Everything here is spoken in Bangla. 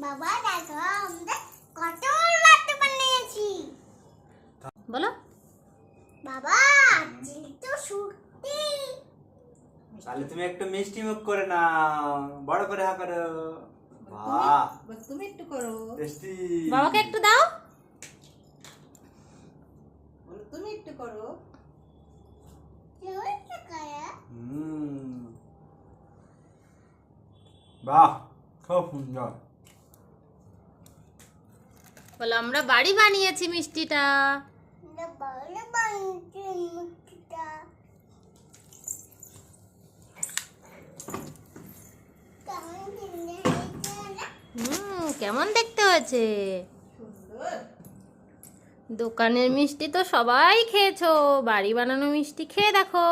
বাবা দেখো আমরা কত লাড্ডু বানিয়েছি। বলো বাবা তো সত্যি। তাহলে তুমি একটু মিষ্টি মুখ করে নাও, বড় করে হা করো। বাহ, তুমি একটু করো। টেস্টি। বাবাকে একটু দাও। তুমি একটু করো। বাহ, খুব সুন্দর। বলো আমরা বাড়ি বানিয়েছি মিষ্টিটা। কেমন দেখতে হয়েছে? সুন্দর। দোকানের মিষ্টি তো সবাই খেয়েছো, বাড়ি বানানো মিষ্টি খেয়ে দেখো।